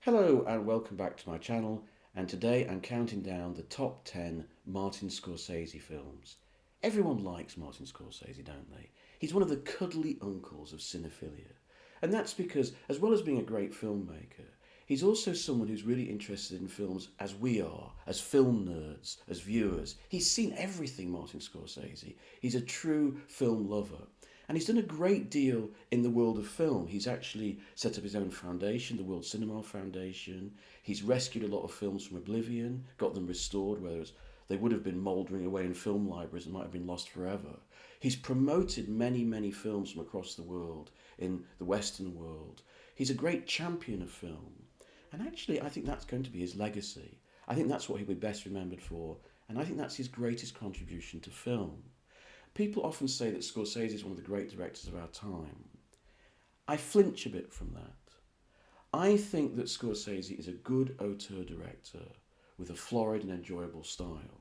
Hello and welcome back to my channel, and today I'm counting down the top 10 Martin Scorsese films. Everyone likes Martin Scorsese, don't they? He's one of the cuddly uncles of cinephilia. And that's because, as well as being a great filmmaker, he's also someone who's really interested in films as we are, as film nerds, as viewers. He's seen everything, Martin Scorsese. He's a true film lover. And he's done a great deal in the world of film. He's actually set up his own foundation, the World Cinema Foundation. He's rescued a lot of films from oblivion, got them restored, whereas they would have been mouldering away in film libraries and might have been lost forever. He's promoted many, many films from across the world, in the Western world. He's a great champion of film. And actually, I think that's going to be his legacy. I think that's what he'll be best remembered for, and I think that's his greatest contribution to film. People often say that Scorsese is one of the great directors of our time. I flinch a bit from that. I think that Scorsese is a good auteur director with a florid and enjoyable style.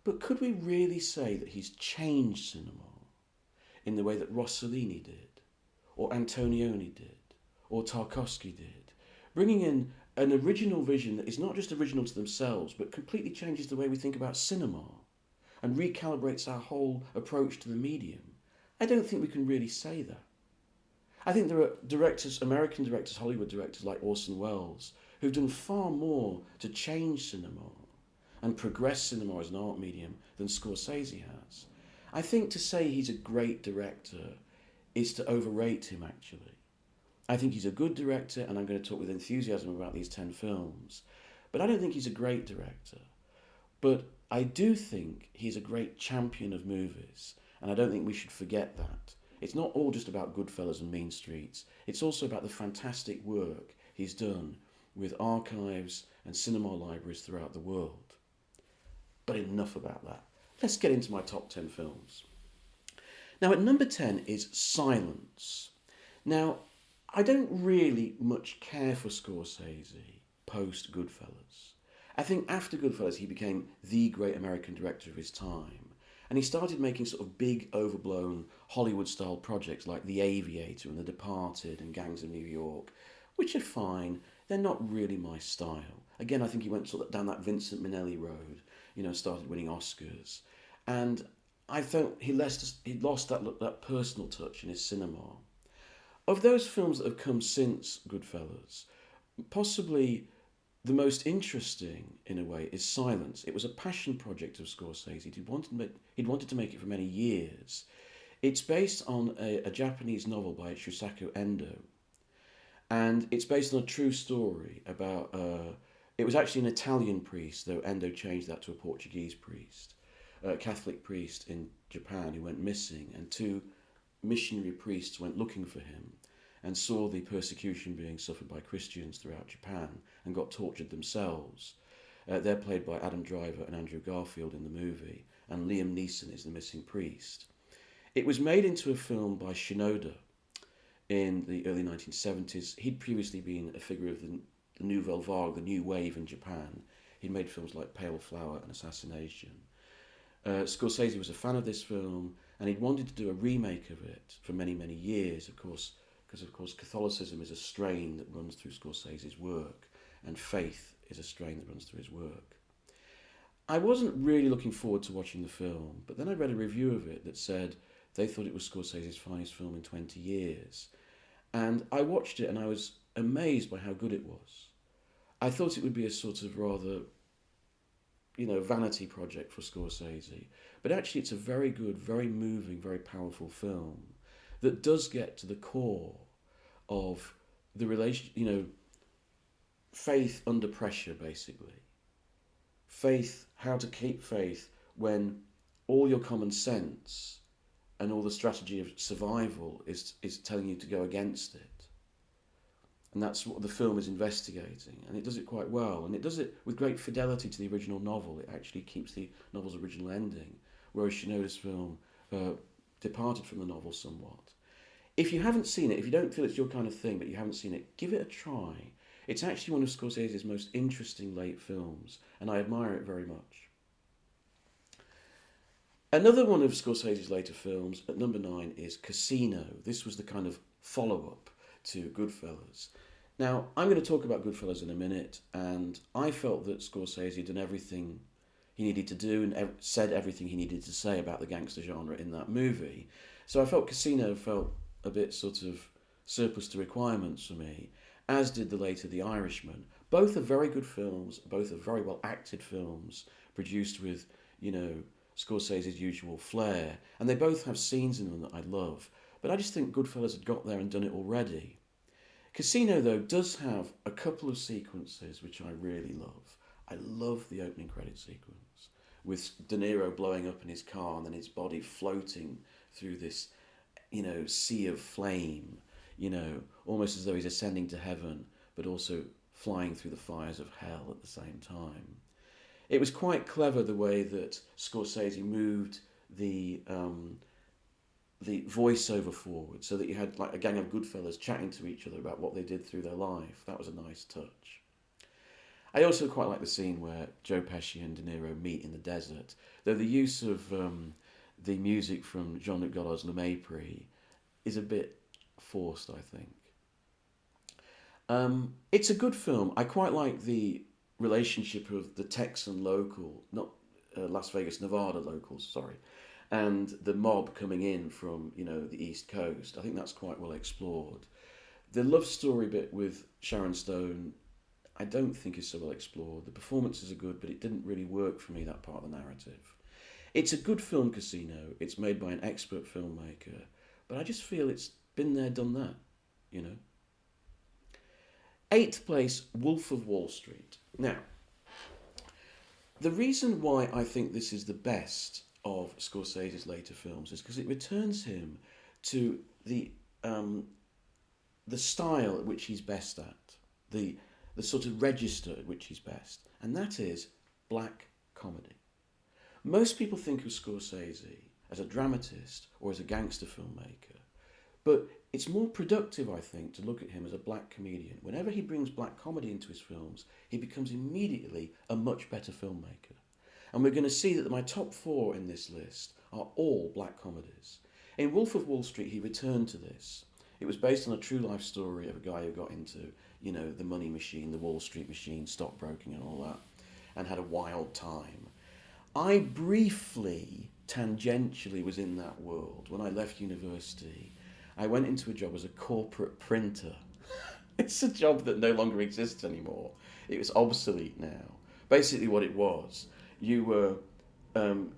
But could we really say that he's changed cinema in the way that Rossellini did, or Antonioni did, or Tarkovsky did, bringing in an original vision that is not just original to themselves, but completely changes the way we think about cinema and recalibrates our whole approach to the medium? I don't think we can really say that. I think there are directors, American directors, Hollywood directors like Orson Welles, who've done far more to change cinema and progress cinema as an art medium than Scorsese has. I think to say he's a great director is to overrate him, actually. I think he's a good director, and I'm going to talk with enthusiasm about these 10 films, but I don't think he's a great director. But I do think he's a great champion of movies, and I don't think we should forget that. It's not all just about Goodfellas and Mean Streets. It's also about the fantastic work he's done with archives and cinema libraries throughout the world. But enough about that. Let's get into my top 10 films. Now, at number 10 is Silence. Now, I don't really much care for Scorsese post Goodfellas. I think after Goodfellas he became the great American director of his time, and he started making sort of big, overblown Hollywood-style projects like The Aviator and The Departed and Gangs of New York, which are fine. They're not really my style. Again, I think he went sort of down that Vincent Minnelli road, started winning Oscars, and I felt he'd lost that personal touch in his cinema. Of those films that have come since Goodfellas, possibly the most interesting, in a way, is Silence. It was a passion project of Scorsese. He'd wanted to make it for many years. It's based on a Japanese novel by Shusaku Endo, and it's based on a true story about... it was actually an Italian priest, though Endo changed that to a Portuguese priest, a Catholic priest in Japan who went missing, and two missionary priests went looking for him and saw the persecution being suffered by Christians throughout Japan and got tortured themselves. They're played by Adam Driver and Andrew Garfield in the movie, and Liam Neeson is the missing priest. It was made into a film by Shinoda in the early 1970s. He'd previously been a figure of the Nouvelle Vague, the new wave in Japan. He'd made films like Pale Flower and Assassination. Scorsese was a fan of this film, and he'd wanted to do a remake of it for many, many years, because Catholicism is a strain that runs through Scorsese's work, and faith is a strain that runs through his work. I wasn't really looking forward to watching the film, but then I read a review of it that said they thought it was Scorsese's finest film in 20 years. And I watched it and I was amazed by how good it was. I thought it would be a sort of rather, vanity project for Scorsese, but actually it's a very good, very moving, very powerful film that does get to the core of the relation, faith under pressure, basically. Faith, how to keep faith when all your common sense and all the strategy of survival is telling you to go against it. And that's what the film is investigating, and it does it quite well, and it does it with great fidelity to the original novel. It actually keeps the novel's original ending, whereas Shinoda's film departed from the novel somewhat. If you haven't seen it, if you don't feel it's your kind of thing, but you haven't seen it, give it a try. It's actually one of Scorsese's most interesting late films, and I admire it very much. Another one of Scorsese's later films, at number 9, is Casino. This was the kind of follow-up to Goodfellas. Now, I'm going to talk about Goodfellas in a minute, and I felt that Scorsese had done everything he needed to do and said everything he needed to say about the gangster genre in that movie. So I felt Casino felt a bit sort of surplus to requirements for me, as did the later The Irishman. Both are very good films, both are very well acted films, produced with, you know, Scorsese's usual flair, and they both have scenes in them that I love. But I just think Goodfellas had got there and done it already. Casino, though, does have a couple of sequences which I really love. I love the opening credit sequence with De Niro blowing up in his car and then his body floating through this, sea of flame, almost as though he's ascending to heaven, but also flying through the fires of hell at the same time. It was quite clever the way that Scorsese moved the voiceover forward so that you had like a gang of Goodfellas chatting to each other about what they did through their life. That was a nice touch. I also quite like the scene where Joe Pesci and De Niro meet in the desert, though the use of the music from Jean-Luc Godard's Le Mépris is a bit forced, I think. It's a good film. I quite like the relationship of the Texan local, not Las Vegas, Nevada locals, sorry, and the mob coming in from, the East Coast. I think that's quite well explored. The love story bit with Sharon Stone, I don't think is so well explored. The performances are good, but it didn't really work for me, that part of the narrative. It's a good film, Casino. It's made by an expert filmmaker, but I just feel it's been there, done that, you know. Eighth place, Wolf of Wall Street. Now, the reason why I think this is the best of Scorsese's later films is because it returns him to the style at which he's best at, the sort of register at which he's best, and that is black comedy. Most people think of Scorsese as a dramatist or as a gangster filmmaker, but it's more productive, I think, to look at him as a black comedian. Whenever he brings black comedy into his films, he becomes immediately a much better filmmaker. And we're going to see that my top four in this list are all black comedies. In Wolf of Wall Street, he returned to this. It was based on a true life story of a guy who got into, the money machine, the Wall Street machine, stockbroking and all that, and had a wild time. I briefly, tangentially was in that world. When I left university, I went into a job as a corporate printer. It's a job that no longer exists anymore. It was obsolete now. Basically what it was, you were,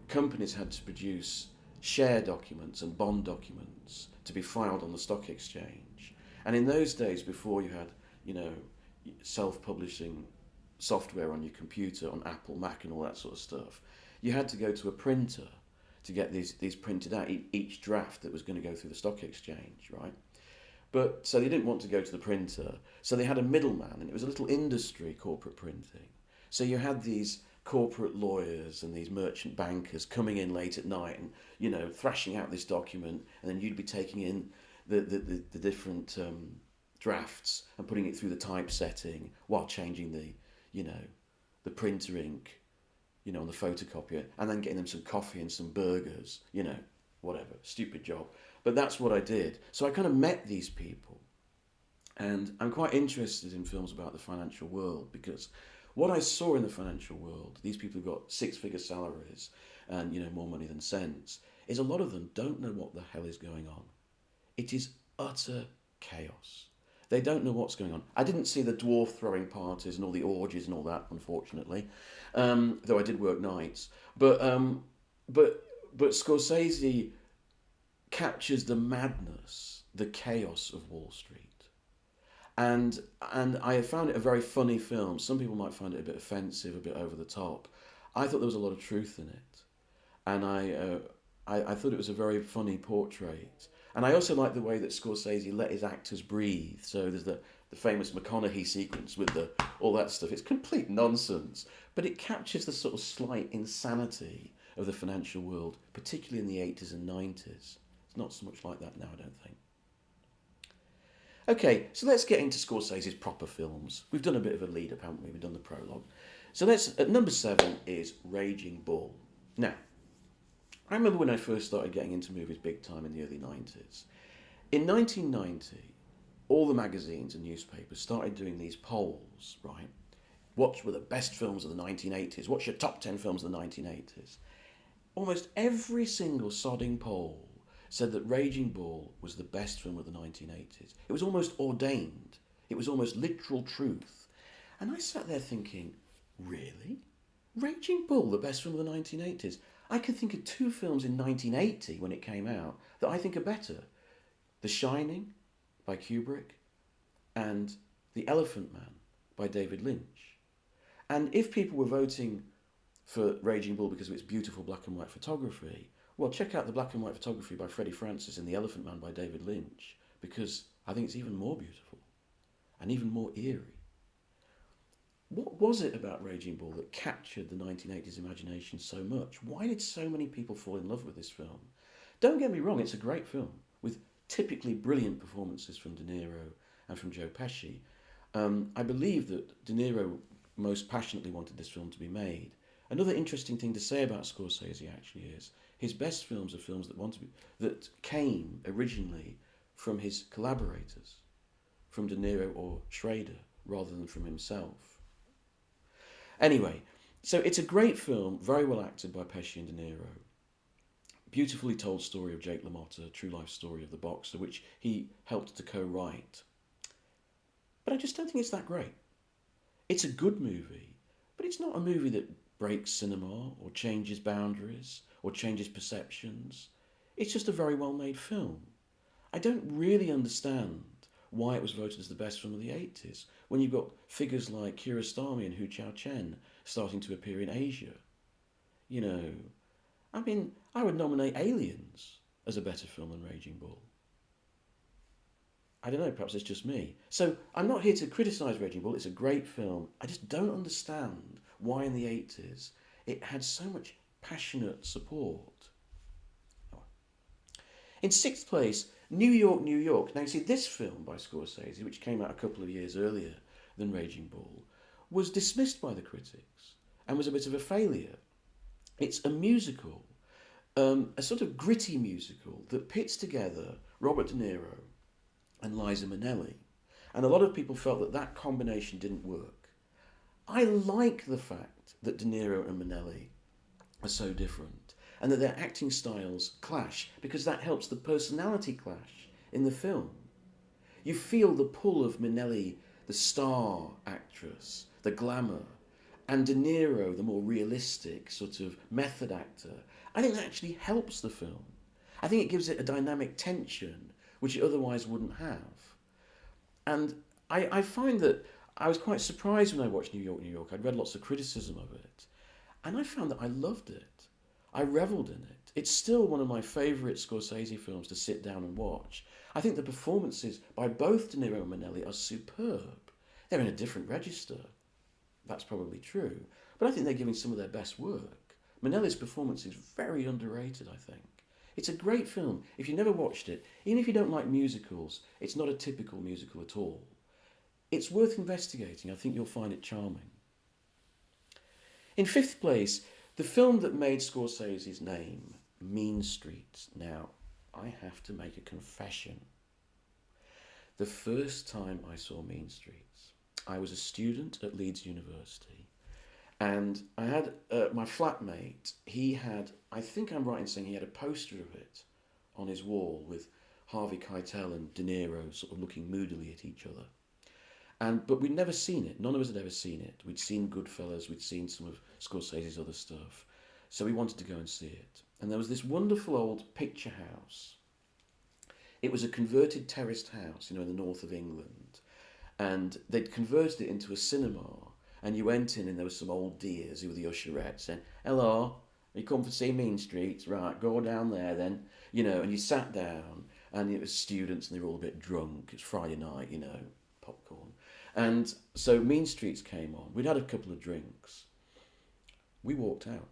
companies had to produce share documents and bond documents to be filed on the stock exchange. And in those days, before you had, self-publishing software on your computer, on Apple, Mac and all that sort of stuff, you had to go to a printer to get these printed out, each draft that was going to go through the stock exchange, right? But so they didn't want to go to the printer, so they had a middleman, and it was a little industry, corporate printing. So you had these corporate lawyers and these merchant bankers coming in late at night and, thrashing out this document, and then you'd be taking in the different drafts and putting it through the typesetting while changing the printer ink, on the photocopier, and then getting them some coffee and some burgers, whatever, stupid job. But that's what I did. So I kind of met these people. And I'm quite interested in films about the financial world because what I saw in the financial world, these people who've got six-figure salaries and, more money than sense, is a lot of them don't know what the hell is going on. It is utter chaos. They don't know what's going on. I didn't see the dwarf throwing parties and all the orgies and all that, unfortunately, though I did work nights. But Scorsese captures the madness, the chaos of Wall Street. And I found it a very funny film. Some people might find it a bit offensive, a bit over the top. I thought there was a lot of truth in it. And I thought it was a very funny portrait. And I also like the way that Scorsese let his actors breathe. So there's the famous McConaughey sequence with all that stuff. It's complete nonsense, but it captures the sort of slight insanity of the financial world, particularly in the 80s and 90s. It's not so much like that now, I don't think. Okay, so let's get into Scorsese's proper films. We've done a bit of a lead-up, haven't we? We've done the prologue. So at number 7 is Raging Bull. Now, I remember when I first started getting into movies big time in the early 90s. In 1990, all the magazines and newspapers started doing these polls, right? What were the best films of the 1980s? What's your top 10 films of the 1980s? Almost every single sodding poll said that Raging Bull was the best film of the 1980s. It was almost ordained. It was almost literal truth. And I sat there thinking, really? Raging Bull, the best film of the 1980s? I can think of two films in 1980 when it came out that I think are better. The Shining by Kubrick and The Elephant Man by David Lynch. And if people were voting for Raging Bull because of its beautiful black and white photography, well, check out the black and white photography by Freddie Francis and The Elephant Man by David Lynch, because I think it's even more beautiful and even more eerie. What was it about Raging Bull that captured the 1980s imagination so much? Why did so many people fall in love with this film? Don't get me wrong, it's a great film with typically brilliant performances from De Niro and from Joe Pesci. I believe that De Niro most passionately wanted this film to be made. Another interesting thing to say about Scorsese actually is his best films are films that came originally from his collaborators, from De Niro or Schrader, rather than from himself. Anyway, so it's a great film, very well acted by Pesci and De Niro. Beautifully told story of Jake LaMotta, true life story of the boxer, which he helped to co-write. But I just don't think it's that great. It's a good movie, but it's not a movie that breaks cinema or changes boundaries or changes perceptions. It's just a very well made film. I don't really understand why it was voted as the best film of the 80s when you've got figures like Kiarostami and Hu Chao Chen starting to appear in Asia. You know, I mean, I would nominate Aliens as a better film than Raging Bull. I don't know, perhaps it's just me. So I'm not here to criticise Raging Bull, it's a great film. I just don't understand why in the 80s it had so much passionate support. In sixth place, New York, New York. Now you see, this film by Scorsese, which came out a couple of years earlier than Raging Bull, was dismissed by the critics and was a bit of a failure. It's a musical, a sort of gritty musical that pits together Robert De Niro and Liza Minnelli. And a lot of people felt that that combination didn't work. I like the fact that De Niro and Minnelli are so different and that their acting styles clash, because that helps the personality clash in the film. You feel the pull of Minnelli, the star actress, the glamour, and De Niro, the more realistic sort of method actor. I think that actually helps the film. I think it gives it a dynamic tension which it otherwise wouldn't have. And I find that I was quite surprised when I watched New York, New York. I'd read lots of criticism of it, and I found that I loved it. I revelled in it. It's still one of my favourite Scorsese films to sit down and watch. I think the performances by both De Niro and Minnelli are superb. They're in a different register. That's probably true. But I think they're giving some of their best work. Minnelli's performance is very underrated, I think. It's a great film. If you never watched it, even if you don't like musicals, it's not a typical musical at all. It's worth investigating. I think you'll find it charming. In fifth place, the film that made Scorsese's name, Mean Streets. Now, I have to make a confession. The first time I saw Mean Streets, I was a student at Leeds University, and I had my flatmate. He had, I think I'm right in saying he had a poster of it on his wall with Harvey Keitel and De Niro sort of looking moodily at each other. But we'd never seen it. None of us had ever seen it. We'd seen Goodfellas. We'd seen some of Scorsese's other stuff. So we wanted to go and see it. And there was this wonderful old picture house. It was a converted terraced house, in the north of England. And they'd converted it into a cinema. And you went in and there were some old dears who were the usherettes saying, "Hello, you come to see Mean Streets? Right, go down there then." And you sat down and it was students and they were all a bit drunk. It's Friday night, popcorn. And so Mean Streets came on. We'd had a couple of drinks. We walked out.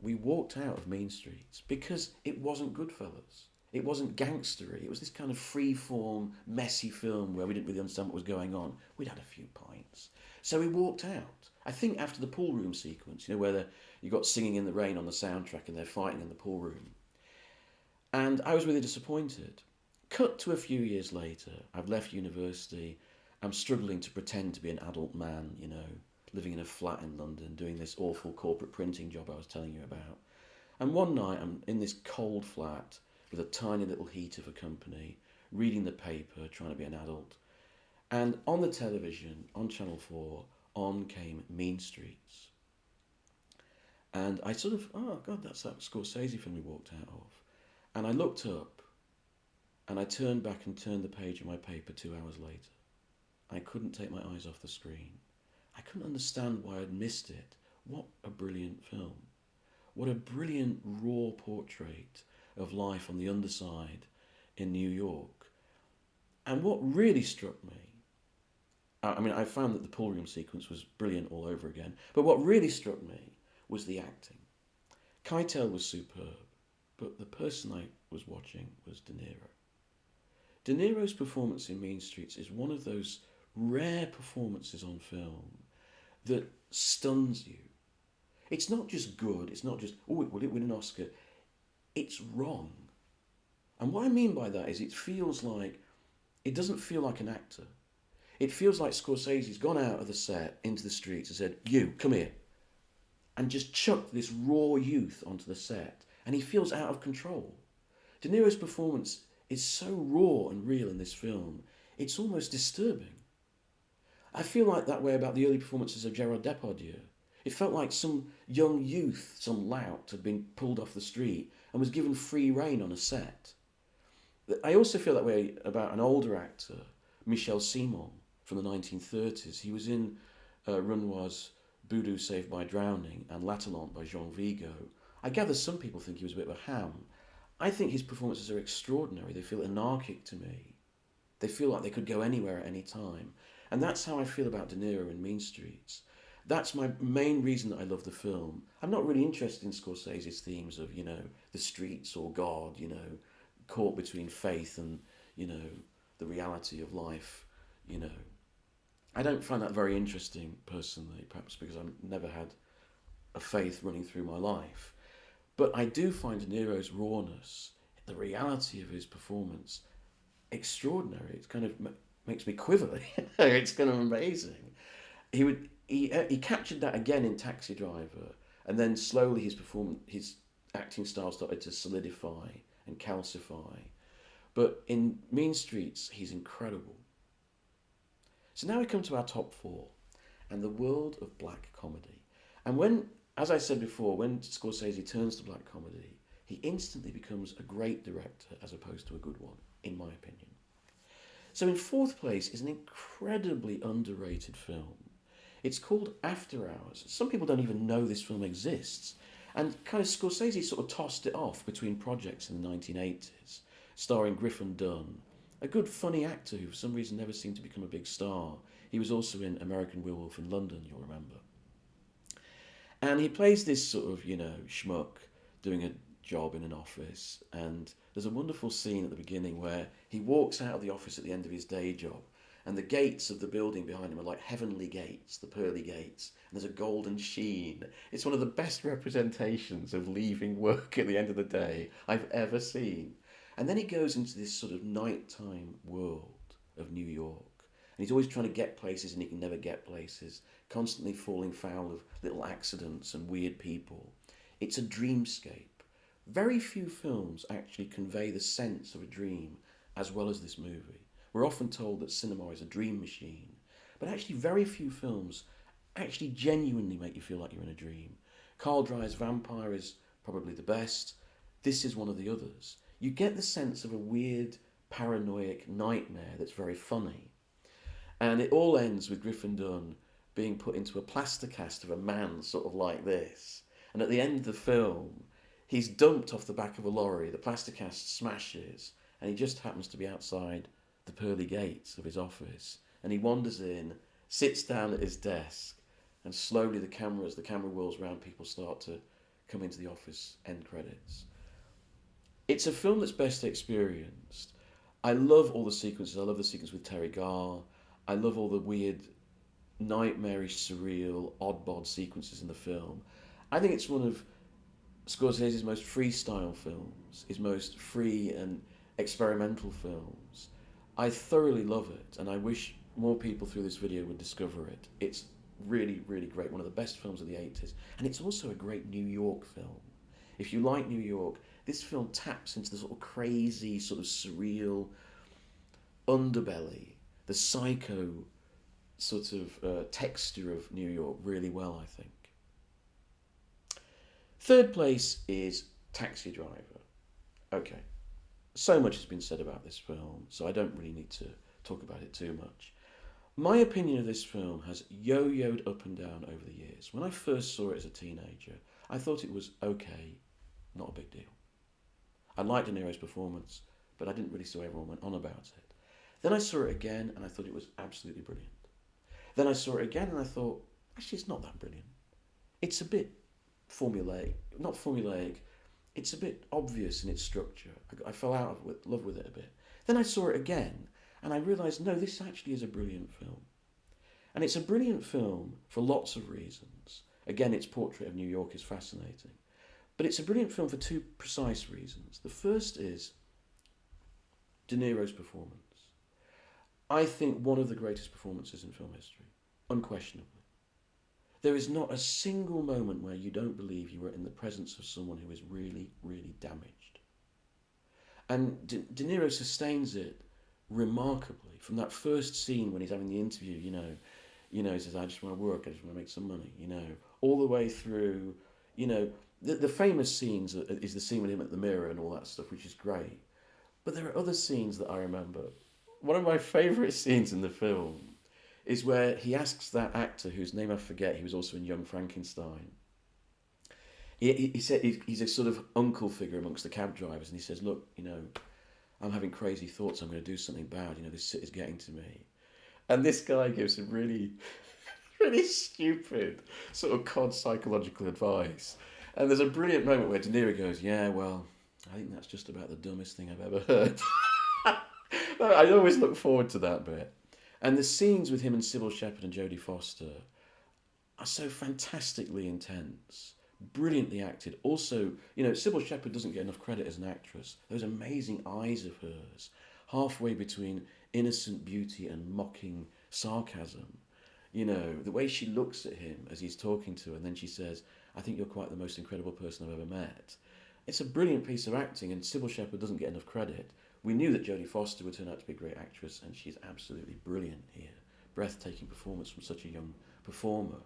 We walked out of Mean Streets because it wasn't Goodfellas. It wasn't gangstery. It was this kind of free-form, messy film where we didn't really understand what was going on. We'd had a few pints. So we walked out. I think after the pool room sequence, where you got Singing in the Rain on the soundtrack and they're fighting in the pool room. And I was really disappointed Cut to a few years later, I've left university. I'm struggling to pretend to be an adult man, living in a flat in London, doing this awful corporate printing job I was telling you about. And one night I'm in this cold flat with a tiny little heater for company, reading the paper, trying to be an adult. And on the television, on Channel 4, on came Mean Streets. And I sort of, oh God, that's that Scorsese film we walked out of. And I looked up and I turned back and turned the page of my paper 2 hours later. I couldn't take my eyes off the screen. I couldn't understand why I'd missed it. What a brilliant film. What a brilliant raw portrait of life on the underside in New York. And what really struck me, I found that the pool room sequence was brilliant all over again, but what really struck me was the acting. Keitel was superb, but the person I was watching was De Niro. De Niro's performance in Mean Streets is one of those rare performances on film that stuns you. It's not just good, it's not just, oh, will it win an Oscar? It's wrong. And what I mean by that is it doesn't feel like an actor. It feels like Scorsese's gone out of the set into the streets and said, you, come here. And just chucked this raw youth onto the set. And he feels out of control. De Niro's performance is so raw and real in this film, it's almost disturbing. I feel like that way about the early performances of Gerard Depardieu. It felt like some young youth, some lout, had been pulled off the street and was given free rein on a set. I also feel that way about an older actor, Michel Simon, from the 1930s. He was in Renoir's Boudou Saved by Drowning and L'Atalante by Jean Vigo. I gather some people think he was a bit of a ham. I think his performances are extraordinary. They feel anarchic to me. They feel like they could go anywhere at any time. And that's how I feel about De Niro in Mean Streets. That's my main reason that I love the film. I'm not really interested in Scorsese's themes of, the streets or God, caught between faith and, the reality of life, I don't find that very interesting personally, perhaps because I've never had a faith running through my life. But I do find De Niro's rawness, the reality of his performance, extraordinary. It kind of makes me quiver. It's kind of amazing. He captured that again in Taxi Driver, and then slowly his acting style started to solidify and calcify. But in Mean Streets, he's incredible. So now we come to our top four, and the world of black comedy. And when, as I said before, when Scorsese turns to black comedy, he instantly becomes a great director as opposed to a good one, in my opinion. So in fourth place is an incredibly underrated film. It's called After Hours. Some people don't even know this film exists. And kind of Scorsese sort of tossed it off between projects in the 1980s, starring Griffin Dunne, a good funny actor who for some reason never seemed to become a big star. He was also in American Werewolf in London, you'll remember. And he plays this sort of, schmuck doing a job in an office. And there's a wonderful scene at the beginning where he walks out of the office at the end of his day job, and the gates of the building behind him are like heavenly gates, the pearly gates, and there's a golden sheen. It's one of the best representations of leaving work at the end of the day I've ever seen. And then he goes into this sort of nighttime world of New York. And he's always trying to get places and he can never get places, constantly falling foul of little accidents and weird people. It's a dreamscape. Very few films actually convey the sense of a dream as well as this movie. We're often told that cinema is a dream machine, but actually very few films actually genuinely make you feel like you're in a dream. Carl Dreyer's Vampire is probably the best. This is one of the others. You get the sense of a weird, paranoid nightmare that's very funny. And it all ends with Griffin Dunne being put into a plaster cast of a man sort of like this. And at the end of the film, he's dumped off the back of a lorry, the plaster cast smashes, and he just happens to be outside the pearly gates of his office. And he wanders in, sits down at his desk, and slowly as the camera whirls around, people start to come into the office, end credits. It's a film that's best experienced. I love all the sequences. I love the sequence with Terry Garr. I love all the weird, nightmarish, surreal, odd-bod sequences in the film. I think it's one of Scorsese's most freestyle films, his most free and experimental films. I thoroughly love it, and I wish more people through this video would discover it. It's really, really great. One of the best films of the 80s. And it's also a great New York film. If you like New York, this film taps into the sort of crazy, sort of surreal underbelly, the psycho sort of texture of New York really well, I think. Third place is Taxi Driver. Okay, so much has been said about this film, so I don't really need to talk about it too much. My opinion of this film has yo yoed up and down over the years. When I first saw it as a teenager, I thought it was okay, not a big deal. I liked De Niro's performance, but I didn't really see why everyone went on about it. Then I saw it again and I thought it was absolutely brilliant. Then I saw it again and I thought, actually, it's not that brilliant. It's a bit formulaic, not formulaic, it's a bit obvious in its structure. I fell out of love with it a bit. Then I saw it again and I realised, no, this actually is a brilliant film. And it's a brilliant film for lots of reasons. Again, its portrait of New York is fascinating. But it's a brilliant film for two precise reasons. The first is De Niro's performance. I think one of the greatest performances in film history, unquestionably. There is not a single moment where you don't believe you are in the presence of someone who is really, really damaged. And De Niro sustains it remarkably from that first scene when he's having the interview, he says, I just want to work, I just want to make some money, all the way through, the famous scenes is the scene with him at the mirror and all that stuff, which is great. But there are other scenes that I remember. One of my favourite scenes in the film is where he asks that actor, whose name I forget, he was also in Young Frankenstein. He said he's a sort of uncle figure amongst the cab drivers, and he says, look, I'm having crazy thoughts, I'm going to do something bad, this city's getting to me. And this guy gives him really, really stupid sort of cod psychological advice. And there's a brilliant moment where De Niro goes, yeah, well, I think that's just about the dumbest thing I've ever heard. I always look forward to that bit. And the scenes with him and Sybil Shepherd and Jodie Foster are so fantastically intense, brilliantly acted. Also, Sybil Shepherd doesn't get enough credit as an actress. Those amazing eyes of hers, halfway between innocent beauty and mocking sarcasm. The way she looks at him as he's talking to her, and then she says, I think you're quite the most incredible person I've ever met. It's a brilliant piece of acting, and Sybil Shepherd doesn't get enough credit. We knew that Jodie Foster would turn out to be a great actress, and she's absolutely brilliant here. Breathtaking performance from such a young performer.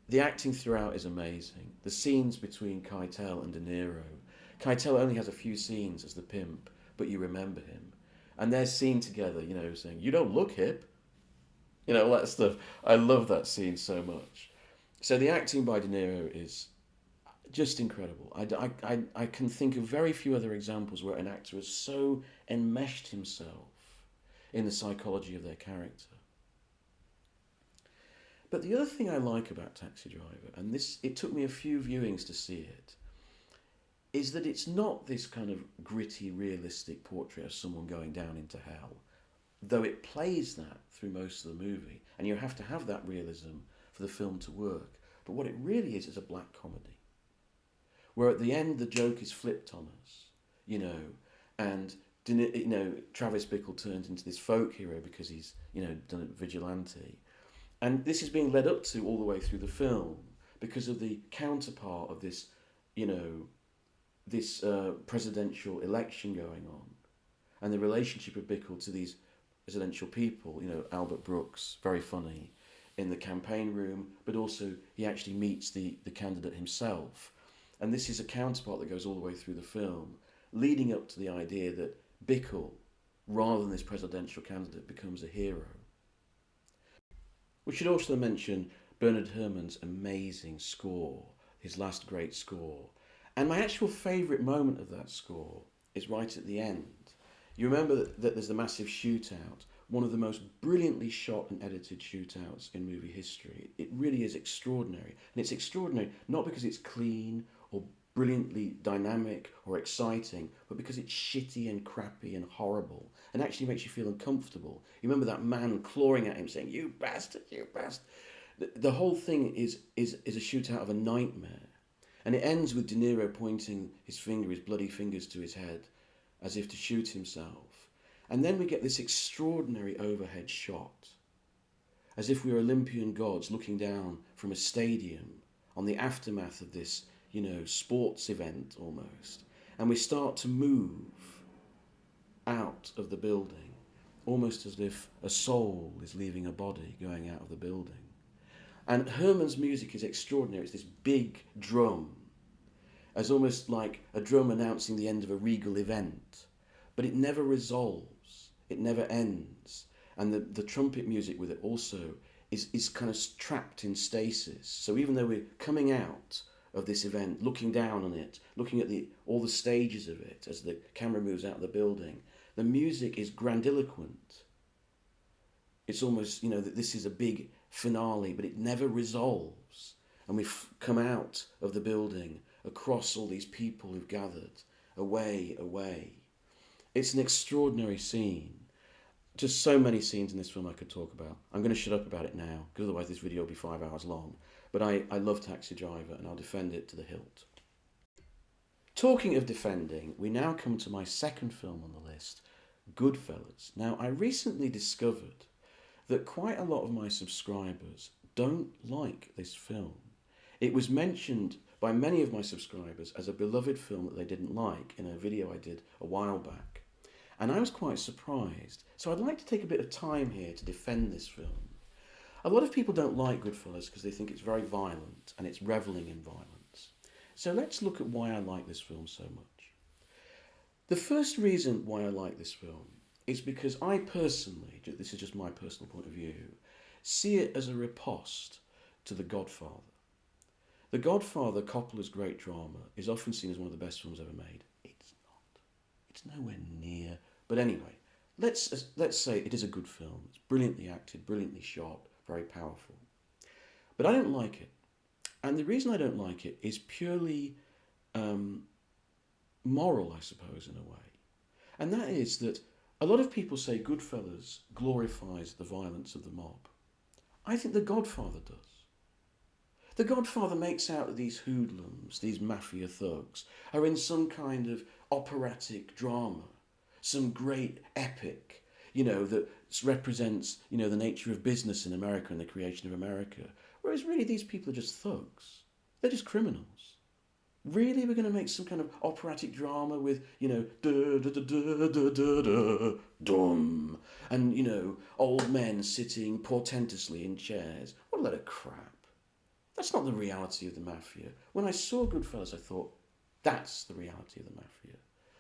The acting throughout is amazing. The scenes between Keitel and De Niro. Keitel only has a few scenes as the pimp, but you remember him. And they're seen together, saying, you don't look hip. All that stuff. I love that scene so much. So the acting by De Niro is just incredible. I can think of very few other examples where an actor has so enmeshed himself in the psychology of their character. But the other thing I like about Taxi Driver, and it took me a few viewings to see it, is that it's not this kind of gritty, realistic portrait of someone going down into hell, though it plays that through most of the movie, and you have to have that realism for the film to work. But what it really is a black comedy, where at the end the joke is flipped on us, and Travis Bickle turns into this folk hero because he's done a vigilante, and this is being led up to all the way through the film because of the counterpart of this, this presidential election going on, and the relationship of Bickle to these presidential people. Albert Brooks, very funny, in the campaign room, but also he actually meets the candidate himself. And this is a counterpart that goes all the way through the film, leading up to the idea that Bickle, rather than this presidential candidate, becomes a hero. We should also mention Bernard Herrmann's amazing score, his last great score. And my actual favourite moment of that score is right at the end. You remember that there's the massive shootout, one of the most brilliantly shot and edited shootouts in movie history. It really is extraordinary. And it's extraordinary not because it's clean or brilliantly dynamic or exciting, but because it's shitty and crappy and horrible and actually makes you feel uncomfortable. You remember that man clawing at him saying, you bastard, you bastard. The whole thing is a shootout of a nightmare. And it ends with De Niro pointing his bloody fingers to his head as if to shoot himself. And then we get this extraordinary overhead shot, as if we were Olympian gods looking down from a stadium on the aftermath of this, sports event almost. And we start to move out of the building, almost as if a soul is leaving a body going out of the building. And Herman's music is extraordinary. It's this big drum, as almost like a drum announcing the end of a regal event. But it never resolves, it never ends. And the trumpet music with it also is kind of trapped in stasis. So even though we're coming out of this event, looking down on it, looking at all the stages of it as the camera moves out of the building, the music is grandiloquent. It's almost, that this is a big finale, but it never resolves. And we've come out of the building across all these people who've gathered, away. It's an extraordinary scene. Just so many scenes in this film I could talk about. I'm going to shut up about it now, because otherwise this video will be 5 hours long. But I love Taxi Driver, and I'll defend it to the hilt. Talking of defending, we now come to my second film on the list, Goodfellas. Now, I recently discovered that quite a lot of my subscribers don't like this film. It was mentioned by many of my subscribers as a beloved film that they didn't like in a video I did a while back. And I was quite surprised. So I'd like to take a bit of time here to defend this film. A lot of people don't like Goodfellas because they think it's very violent and it's revelling in violence. So let's look at why I like this film so much. The first reason why I like this film is because I personally, this is just my personal point of view, see it as a riposte to The Godfather. The Godfather, Coppola's great drama, is often seen as one of the best films ever made. It's not. It's nowhere near. But anyway, let's say it is a good film. It's brilliantly acted, brilliantly shot, very powerful. But I don't like it. And the reason I don't like it is purely moral, I suppose, in a way. And that is that a lot of people say Goodfellas glorifies the violence of the mob. I think The Godfather does. The Godfather makes out that these hoodlums, these mafia thugs, are in some kind of operatic drama, some great epic, that represents, the nature of business in America and the creation of America. Whereas really these people are just thugs. They're just criminals. Really, we're going to make some kind of operatic drama with, da da da da da da da dum, and old men sitting portentously in chairs. What a load of crap. That's not the reality of the mafia. When I saw Goodfellas, I thought, that's the reality of the mafia.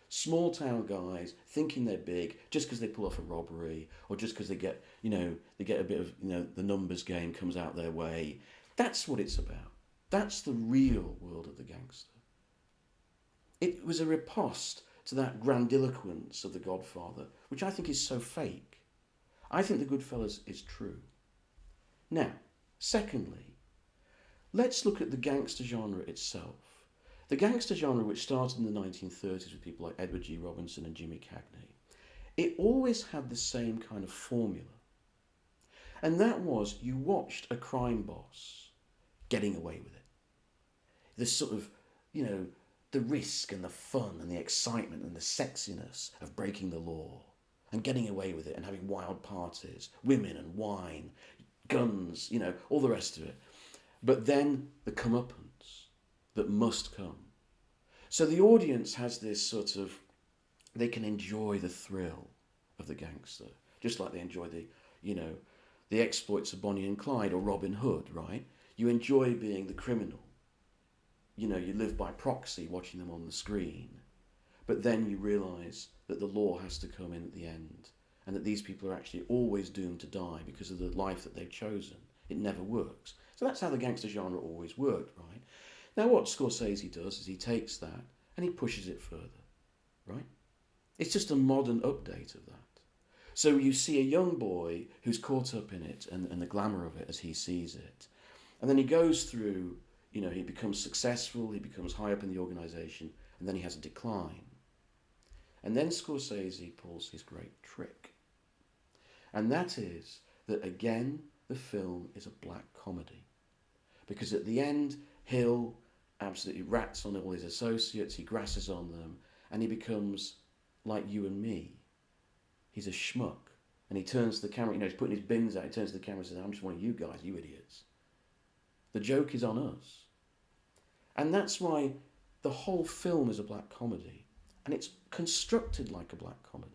Small town guys thinking they're big just because they pull off a robbery or just because they get, they get a bit of, the numbers game comes out their way. That's what it's about. That's the real world of the gangster. It was a riposte to that grandiloquence of The Godfather, which I think is so fake. I think The Goodfellas is true. Now, secondly, let's look at the gangster genre itself. The gangster genre, which started in the 1930s with people like Edward G. Robinson and Jimmy Cagney, it always had the same kind of formula. And that was, you watched a crime boss getting away with it. The sort of, the risk and the fun and the excitement and the sexiness of breaking the law and getting away with it and having wild parties, women and wine, guns, all the rest of it. But then the comeuppance that must come. So the audience has this sort of, they can enjoy the thrill of the gangster, just like they enjoy the exploits of Bonnie and Clyde or Robin Hood, right? You enjoy being the criminal. You live by proxy watching them on the screen. But then you realise that the law has to come in at the end and that these people are actually always doomed to die because of the life that they've chosen. It never works. So that's how the gangster genre always worked, right? Now what Scorsese does is he takes that and he pushes it further, right? It's just a modern update of that. So you see a young boy who's caught up in it and the glamour of it as he sees it. And then he goes through, he becomes successful, he becomes high up in the organisation, and then he has a decline. And then Scorsese pulls his great trick. And that is that again, the film is a black comedy. Because at the end, Hill absolutely rats on all his associates, he grasses on them, and he becomes like you and me. He's a schmuck. And he turns to the camera, he's putting his bins out, he turns to the camera and says, I'm just one of you guys, you idiots. The joke is on us. And that's why the whole film is a black comedy. And it's constructed like a black comedy.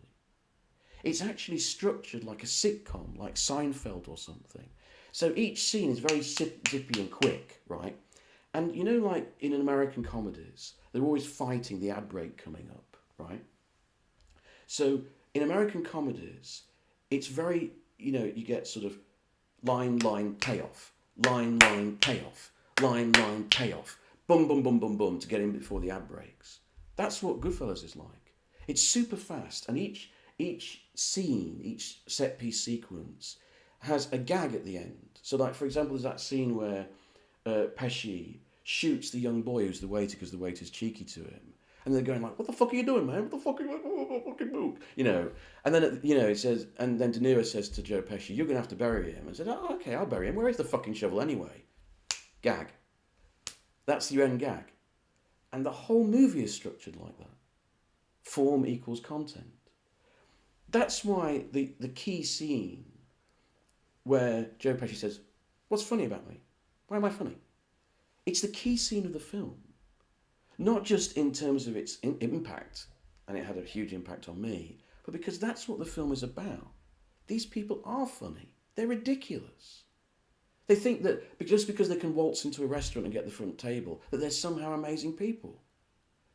It's actually structured like a sitcom, like Seinfeld or something. So each scene is very zippy and quick, right? And like in American comedies, they're always fighting the ad break coming up, right? So in American comedies, it's very, you get sort of line, payoff, line, payoff, line, payoff, bum, bum, bum, bum, bum to get in before the ad breaks. That's what Goodfellas is like. It's super fast, and each scene, each set piece sequence has a gag at the end. So, like, for example, there's that scene where Pesci shoots the young boy who's the waiter because the waiter's cheeky to him. And they're going like, what the fuck are you doing, man? What the fuck are you fucking move? And then, it says, and then De Niro says to Joe Pesci, you're going to have to bury him. And said, oh, okay, I'll bury him. Where is the fucking shovel anyway? Gag. That's your end gag. And the whole movie is structured like that. Form equals content. That's why the key scene where Joe Pesci says, what's funny about me? Why am I funny? It's the key scene of the film. Not just in terms of its impact, and it had a huge impact on me, but because that's what the film is about. These people are funny. They're ridiculous. They think that just because they can waltz into a restaurant and get the front table, that they're somehow amazing people.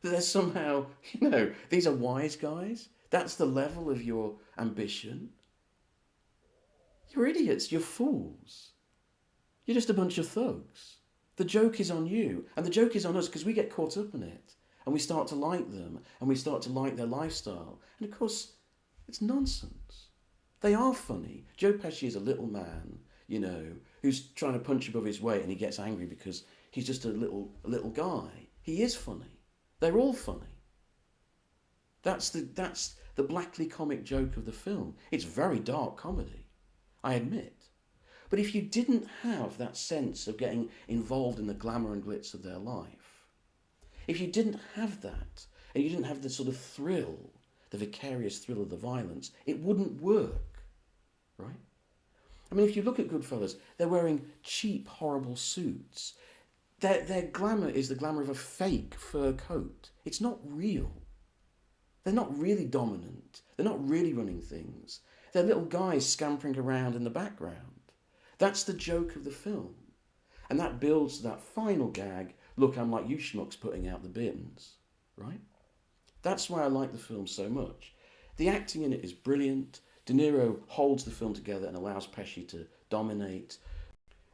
That they're somehow, these are wise guys. That's the level of your ambition. You're idiots. You're fools. You're just a bunch of thugs. The joke is on you, and the joke is on us because we get caught up in it, and we start to like them, and we start to like their lifestyle. And of course, it's nonsense. They are funny. Joe Pesci is a little man, who's trying to punch above his weight, and he gets angry because he's just a little guy. He is funny. They're all funny. That's the blackly comic joke of the film. It's very dark comedy, I admit. But if you didn't have that sense of getting involved in the glamour and glitz of their life, if you didn't have that, and you didn't have the sort of thrill, the vicarious thrill of the violence, it wouldn't work, right? I mean, if you look at Goodfellas, they're wearing cheap, horrible suits. Their glamour is the glamour of a fake fur coat. It's not real. They're not really dominant. They're not really running things. They're little guys scampering around in the background. That's the joke of the film. And that builds to that final gag, look, I'm like you schmucks putting out the bins, right? That's why I like the film so much. The acting in it is brilliant. De Niro holds the film together and allows Pesci to dominate.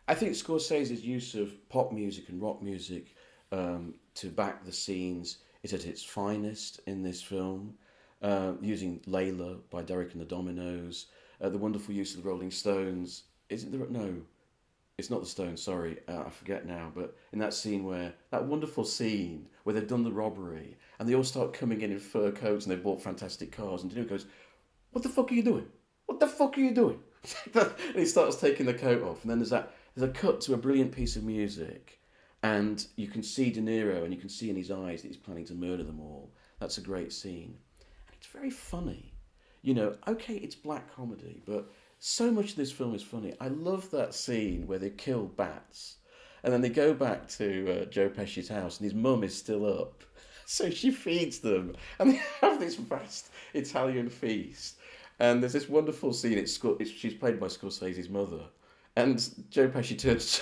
I think Scorsese's use of pop music and rock music to back the scenes is at its finest in this film. Using Layla by Derek and the Dominos, the wonderful use of the Rolling Stones. Isn't there? No, it's not the Stones. Sorry, I forget now. But in that wonderful scene where they've done the robbery and they all start coming in fur coats and they've bought fantastic cars, and De Niro goes, "What the fuck are you doing? What the fuck are you doing?" And he starts taking the coat off, and then there's a cut to a brilliant piece of music, and you can see De Niro and you can see in his eyes that he's planning to murder them all. That's a great scene. It's very funny. Okay, it's black comedy, but so much of this film is funny. I love that scene where they kill bats, and then they go back to Joe Pesci's house, and his mum is still up. So she feeds them, and they have this vast Italian feast. And there's this wonderful scene, she's played by Scorsese's mother, and Joe Pesci turns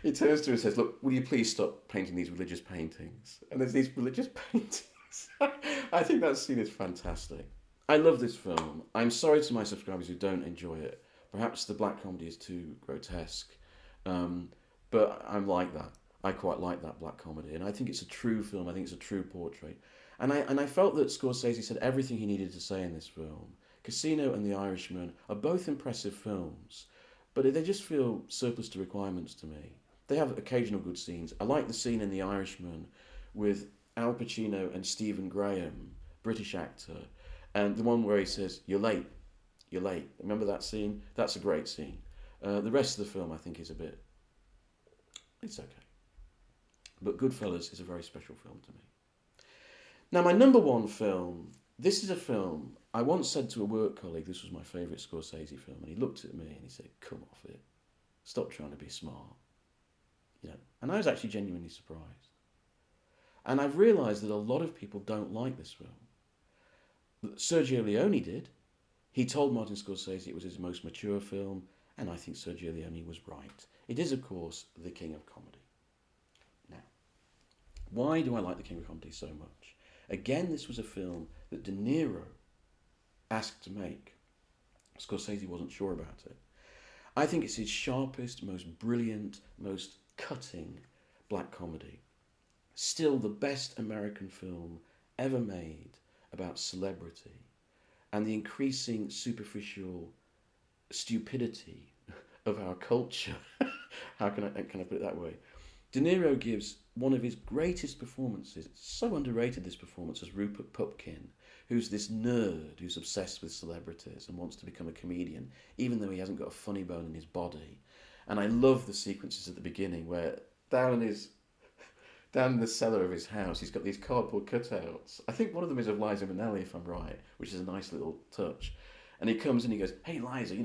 to her and says, look, will you please stop painting these religious paintings? And there's these religious paintings. I think that scene is fantastic. I love this film. I'm sorry to my subscribers who don't enjoy it. Perhaps the black comedy is too grotesque. But I'm like that. I quite like that black comedy. And I think it's a true film. I think it's a true portrait. And I felt that Scorsese said everything he needed to say in this film. Casino and The Irishman are both impressive films, but they just feel surplus to requirements to me. They have occasional good scenes. I like the scene in The Irishman with Al Pacino and Stephen Graham, British actor, and the one where he says, you're late. Remember that scene? That's a great scene. The rest of the film, I think, is it's okay. But Goodfellas is a very special film to me. Now, my number one film This is a film. I once said to a work colleague this was my favourite Scorsese film, and he looked at me and he said, "Come off it. Stop trying to be smart." And I was actually genuinely surprised. And I've realised that a lot of people don't like this film. Sergio Leone did. He told Martin Scorsese it was his most mature film, and I think Sergio Leone was right. It is, of course, the king of comedy. Now, why do I like the king of comedy so much? Again, this was a film that De Niro asked to make. Scorsese wasn't sure about it. I think it's his sharpest, most brilliant, most cutting black comedy. Still the best American film ever made about celebrity and the increasing superficial stupidity of our culture. How can I put it that way? De Niro gives one of his greatest performances. It's so underrated, this performance, as Rupert Pupkin, who's this nerd who's obsessed with celebrities and wants to become a comedian, even though he hasn't got a funny bone in his body. And I love the sequences at the beginning where down in the cellar of his house, he's got these cardboard cutouts. I think one of them is of Liza Minnelli, if I'm right, which is a nice little touch. And he comes and he goes, "Hey, Liza,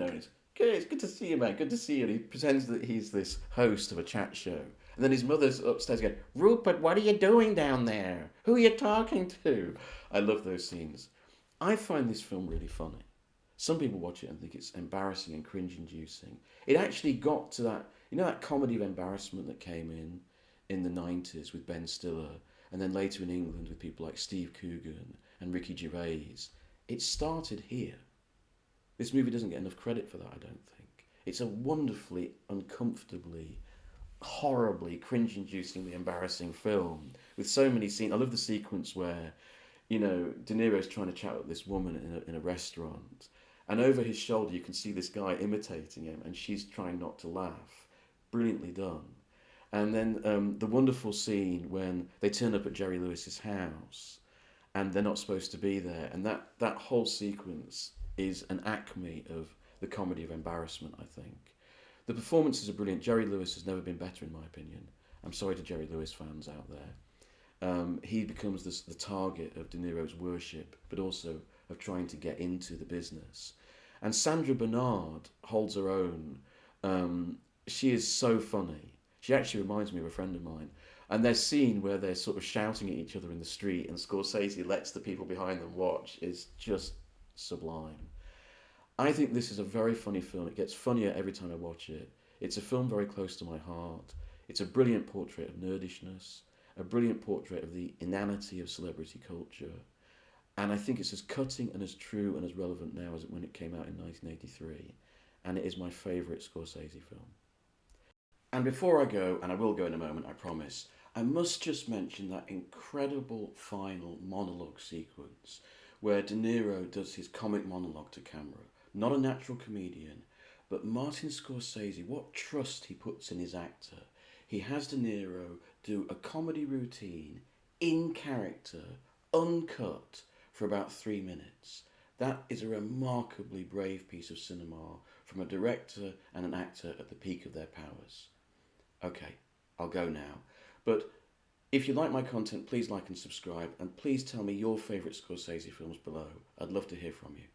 it's good to see you, man. Good to see you." And he pretends that he's this host of a chat show. And then his mother's upstairs going, "Rupert, what are you doing down there? Who are you talking to?" I love those scenes. I find this film really funny. Some people watch it and think it's embarrassing and cringe-inducing. It actually got to that comedy of embarrassment that came in the 90s with Ben Stiller, and then later in England with people like Steve Coogan and Ricky Gervais. It started here. This movie doesn't get enough credit for that, I don't think. It's a wonderfully, uncomfortably, horribly, cringe-inducingly embarrassing film with so many scenes. I love the sequence where, De Niro's trying to chat with this woman in a restaurant, and over his shoulder you can see this guy imitating him, and she's trying not to laugh. Brilliantly done. And then the wonderful scene when they turn up at Jerry Lewis's house and they're not supposed to be there. And that whole sequence is an acme of the comedy of embarrassment, I think. The performances are brilliant. Jerry Lewis has never been better, in my opinion. I'm sorry to Jerry Lewis fans out there. He becomes the target of De Niro's worship, but also of trying to get into the business. And Sandra Bernard holds her own. She is so funny. She actually reminds me of a friend of mine. And their scene where they're sort of shouting at each other in the street and Scorsese lets the people behind them watch is just sublime. I think this is a very funny film. It gets funnier every time I watch it. It's a film very close to my heart. It's a brilliant portrait of nerdishness, a brilliant portrait of the inanity of celebrity culture. And I think it's as cutting and as true and as relevant now as when it came out in 1983. And it is my favourite Scorsese film. And before I go, and I will go in a moment, I promise, I must just mention that incredible final monologue sequence where De Niro does his comic monologue to camera. Not a natural comedian, but Martin Scorsese, what trust he puts in his actor. He has De Niro do a comedy routine in character, uncut, for about 3 minutes. That is a remarkably brave piece of cinema from a director and an actor at the peak of their powers. Okay, I'll go now. But if you like my content, please like and subscribe, and please tell me your favourite Scorsese films below. I'd love to hear from you.